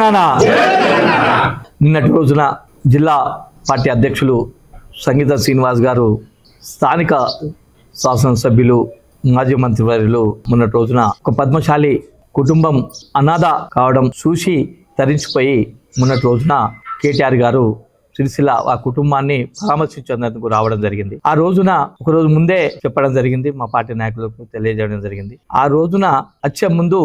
తెలంగాణ. నిన్నటి రోజున జిల్లా పార్టీ అధ్యక్షులు సంగీత శ్రీనివాస్ గారు, స్థానిక శాసనసభ్యులు, మాజీ మంత్రివర్యులు మొన్నటి రోజున ఒక పద్మశాలి కుటుంబం అనాథ కావడం చూసి తరించిపోయి మొన్నటి రోజున కేటీఆర్ గారు సిరిసిల్ల ఆ కుటుంబాన్ని పరామర్శించేందుకు రావడం జరిగింది. ఆ రోజున ఒక రోజు ముందే చెప్పడం జరిగింది, మా పార్టీ నాయకులకు తెలియజేయడం జరిగింది. ఆ రోజున వచ్చే ముందు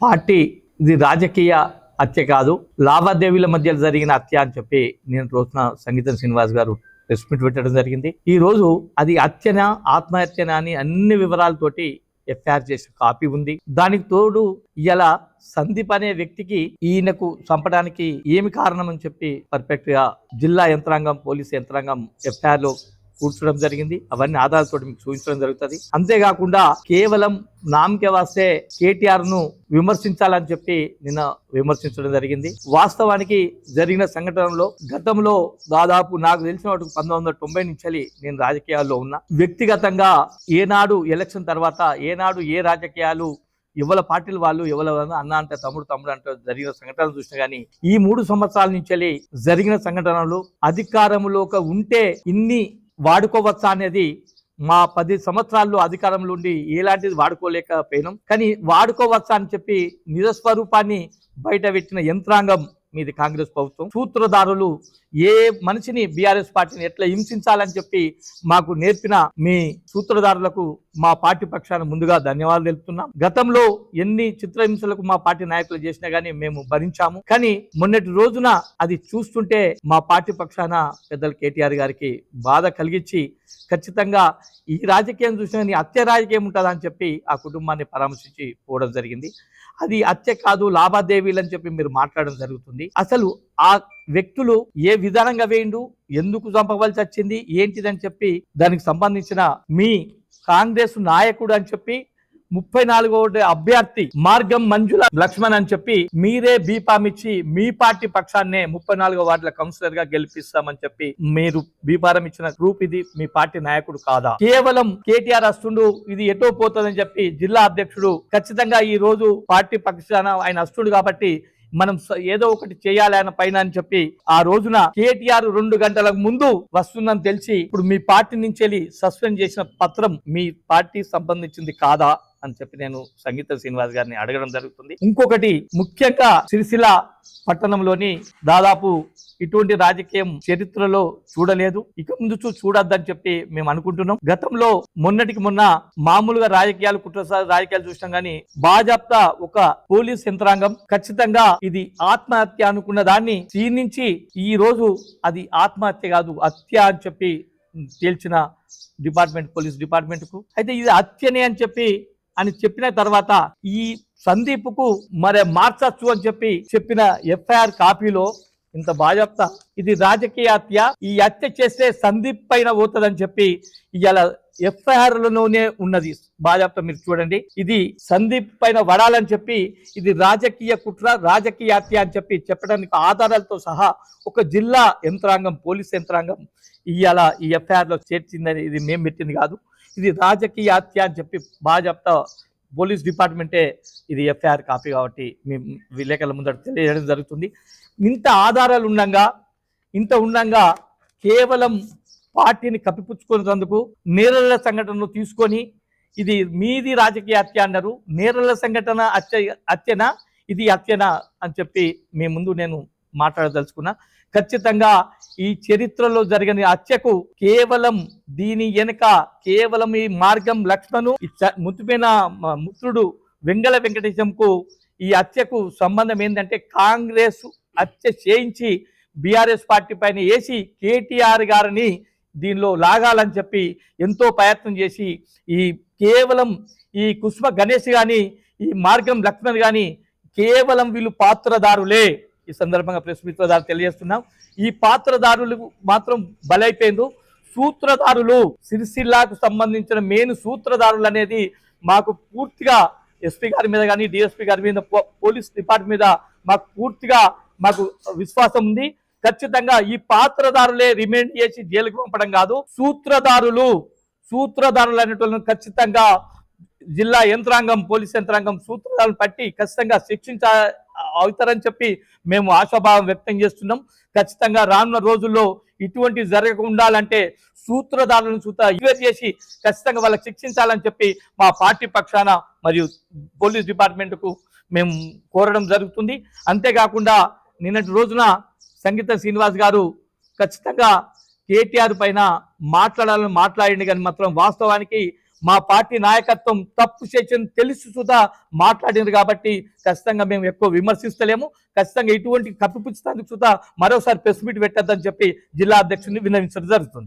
పార్టీ ఇది రాజకీయ హత్య కాదు, లావాదేవీల మధ్య జరిగిన హత్య అని చెప్పి నేను రోజున సంగీత శ్రీనివాస్ గారు ప్రెస్ మీట్ పెట్టడం జరిగింది. ఈ రోజు అది హత్యనా ఆత్మహత్యనా అని అన్ని వివరాలతోటి ఎఫ్ఐఆర్ చేసిన కాపీ ఉంది. దానికి తోడు ఇలా సందీప్ అనే వ్యక్తికి ఈయనకు చంపడానికి ఏమి కారణం అని చెప్పి పర్ఫెక్ట్ గా జిల్లా యంత్రాంగం, పోలీస్ యంత్రాంగం ఎఫ్ఐఆర్ లో కూర్చడం జరిగింది. అవన్నీ ఆధారాలతో మీకు చూపించడం జరుగుతుంది. అంతేకాకుండా కేవలం నామకే వాస్తే కేటీఆర్ ను విమర్శించాలని చెప్పి నిన్న విమర్శించడం జరిగింది. వాస్తవానికి జరిగిన సంఘటనలో గతంలో దాదాపు నాకు తెలిసిన 1990 నుంచి నేను రాజకీయాల్లో ఉన్నా. వ్యక్తిగతంగా ఏనాడు ఎలక్షన్ తర్వాత ఏనాడు ఏ రాజకీయాలు ఎవరి పార్టీలు వాళ్ళు ఎవరు అన్న అంటే తమ్ముడు అంటే జరిగిన సంఘటనలు చూసినా కానీ ఈ 3 సంవత్సరాల నుంచి జరిగిన సంఘటనలు అధికారంలో ఉంటే ఇన్ని వాడుకోవచ్చా అనేది మా 10 సంవత్సరాల్లో అధికారంలో ఉండి ఎలాంటిది వాడుకోలేకపోయినాం. కానీ వాడుకోవచ్చా అని చెప్పి నిజస్వరూపాన్ని బయట పెట్టిన యంత్రాంగం మీది కాంగ్రెస్ ప్రభుత్వం. సూత్రధారులు ఏ మనిషిని బీఆర్ఎస్ పార్టీని ఎట్లా హింసించాలని చెప్పి మాకు నేర్పిన మీ సూత్రధారులకు మా పార్టీ పక్షాన ముందుగా ధన్యవాదాలు తెలుపుతున్నాం. గతంలో ఎన్ని చిత్రహింసలకు మా పార్టీ నాయకులు చేసినా గానీ మేము భరించాము. కానీ మొన్నటి రోజున అది చూస్తుంటే మా పార్టీ పక్షాన పెద్దలు కేటీఆర్ గారికి బాధ కలిగించి ఖచ్చితంగా ఈ రాజకీయం చూసినా నీ హత్య రాజకీయం ఉంటుందా అని చెప్పి ఆ కుటుంబాన్ని పరామర్శించి పోవడం జరిగింది. అది హత్య కాదు, లావాదేవీలు అని చెప్పి మీరు మాట్లాడడం జరుగుతుంది. అసలు ఆ వ్యక్తులు ఏ విధానంగా వేయండు, ఎందుకు చంపవలసి వచ్చింది, ఏంటిదని చెప్పి దానికి సంబంధించిన మీ కాంగ్రెస్ నాయకుడు అని చెప్పి 34వ అభ్యర్థి మార్గం మంజుల లక్ష్మణ్ అని చెప్పి మీరే బీఫామ్ ఇచ్చి మీ పార్టీ పక్షాన్నే 34వ వార్డుల కౌన్సిలర్ గా గెలిపిస్తామని చెప్పి మీరు బీఫారం ఇచ్చిన గ్రూప్ ఇది మీ పార్టీ నాయకుడు కాదా? కేవలం కేటీఆర్ అస్తుండు, ఇది ఎటో పోతుందని చెప్పి జిల్లా అధ్యక్షుడు ఖచ్చితంగా ఈ రోజు పార్టీ పక్షాన ఆయన అస్తుడు కాబట్టి మనం ఏదో ఒకటి చేయాలి ఆయన పైన అని చెప్పి ఆ రోజున కేటీఆర్ 2 గంటల ముందు వస్తుందని తెలిసి ఇప్పుడు మీ పార్టీ నుంచి వెళ్ళి సస్పెండ్ చేసిన పత్రం మీ పార్టీ సంబంధించింది కాదా అని చెప్పి నేను సంగీత శ్రీనివాస్ గారిని అడగడం జరుగుతుంది. ఇంకొకటి ముఖ్యంగా సిరిసిల్ల పట్టణంలోని దాదాపు ఇటువంటి రాజకీయం చరిత్రలో చూడలేదు, ఇక ముందు చూడొద్దని చెప్పి మేము అనుకుంటున్నాం. గతంలో మొన్నటికి మొన్న మామూలుగా రాజకీయాలు రాజకీయాలు చూసినాం కానీ బాజాప్తా ఒక పోలీస్ యంత్రాంగం ఖచ్చితంగా ఇది ఆత్మహత్య అనుకున్న దాన్ని క్షీణించి ఈ రోజు అది ఆత్మహత్య కాదు హత్య అని చెప్పి తేల్చిన డిపార్ట్మెంట్, పోలీస్ డిపార్ట్మెంట్ కు అయితే ఇది హత్యనే అని చెప్పిన తర్వాత ఈ సందీప్ కు మరి మార్చచ్చు అని చెప్పిన ఎఫ్ఐఆర్ కాపీలో ఇంత బాజాప్తా ఇది రాజకీయ హత్య, ఈ హత్య చేస్తే సందీప్ పైన పోతుందని చెప్పి ఇవాళ ఎఫ్ఐఆర్ లోనే ఉన్నది బాజాప్తా. మీరు చూడండి, ఇది సందీప్ పైన వడాలని చెప్పి ఇది రాజకీయ కుట్ర, రాజకీయ హత్య అని చెప్పడానికి ఆధారాలతో సహా ఒక జిల్లా యంత్రాంగం, పోలీస్ యంత్రాంగం ఇవాళ ఈ ఎఫ్ఐఆర్ లో చేర్చిందని, ఇది మేము పెట్టింది కాదు, ఇది రాజకీయ హత్య అని చెప్పి బాజాప్తా పోలీస్ డిపార్ట్మెంటే ఇది ఎఫ్ఐఆర్ కాపీ కాబట్టి మేము విలేకరుల ముందర తెలియజేయడం జరుగుతుంది. ఇంత ఆధారాలు ఉండంగా కేవలం పార్టీని కప్పిపుచ్చుకునేందుకు నేరల సంఘటనను తీసుకొని ఇది మీది రాజకీయ హత్య అన్నారు. నేరల సంఘటన హత్యనా, ఇది హత్యనా అని చెప్పి మీ ముందు నేను మాట్లాడదలుచుకున్నా. ఖచ్చితంగా ఈ చరిత్రలో జరిగిన హత్యకు కేవలం దీని వెనుక కేవలం ఈ మార్గం లక్ష్మణు ముత్తుపైన ముత్రుడు వెంగళ వెంకటేశంకు ఈ హత్యకు సంబంధం ఏంటంటే కాంగ్రెస్ హత్య చేయించి బీఆర్ఎస్ పార్టీ పైన వేసి కేటీఆర్ గారిని దీనిలో లాగాలని చెప్పి ఎంతో ప్రయత్నం చేసి ఈ కేవలం ఈ కుసుమ గణేష్ కానీ ఈ మార్గం లక్ష్మణ్ కానీ కేవలం వీళ్ళు పాత్రదారులే. ఈ సందర్భంగా ప్రెస్ మీట్ ద్వారా తెలియజేస్తున్నాం. ఈ పాత్రదారులు మాత్రం బలైపోయింది. సూత్రధారులు సిరిసిల్లాకు సంబంధించిన మెయిన్ సూత్రధారులు అనేది మాకు పూర్తిగా ఎస్పీ గారి మీద కానీ డిఎస్పీ గారి మీద పోలీస్ డిపార్ట్మెంట్ మీద మాకు పూర్తిగా విశ్వాసం ఉంది. ఖచ్చితంగా ఈ పాత్రదారులే రిమైండ్ చేసి జైలుకు పంపడం కాదు, సూత్రధారులు అనేటువంటి ఖచ్చితంగా జిల్లా యంత్రాంగం, పోలీస్ యంత్రాంగం సూత్రాలను పట్టి ఖచ్చితంగా శిక్షించ అవుతారని చెప్పి మేము ఆశాభావం వ్యక్తం చేస్తున్నాం. ఖచ్చితంగా రానున్న రోజుల్లో ఇటువంటి జరగకుండా ఉండాలంటే సూత్రధారులను ఎంక్వైరీ చేసి ఖచ్చితంగా వాళ్ళకి శిక్షించాలని చెప్పి మా పార్టీ పక్షాన మరియు పోలీస్ డిపార్ట్మెంట్కు మేము కోరడం జరుగుతుంది. అంతేకాకుండా నిన్నటి రోజున సంగీత శ్రీనివాస్ గారు ఖచ్చితంగా కేటీఆర్ పైన మాట్లాడాలని మాట్లాడింది, కానీ మాత్రం వాస్తవానికి మా పార్టీ నాయకత్వం తప్పు చేసిన తెలిసి సుధా మాట్లాడింది కాబట్టి ఖచ్చితంగా మేము ఎక్కువ విమర్శిస్తలేము. ఖచ్చితంగా ఇటువంటి కప్పిపుచ్చుతానికి సుధా మరోసారి ప్రెస్ మీట్ పెట్టద్దని చెప్పి జిల్లా అధ్యక్షుడిని విన్నవించడం జరుగుతుంది.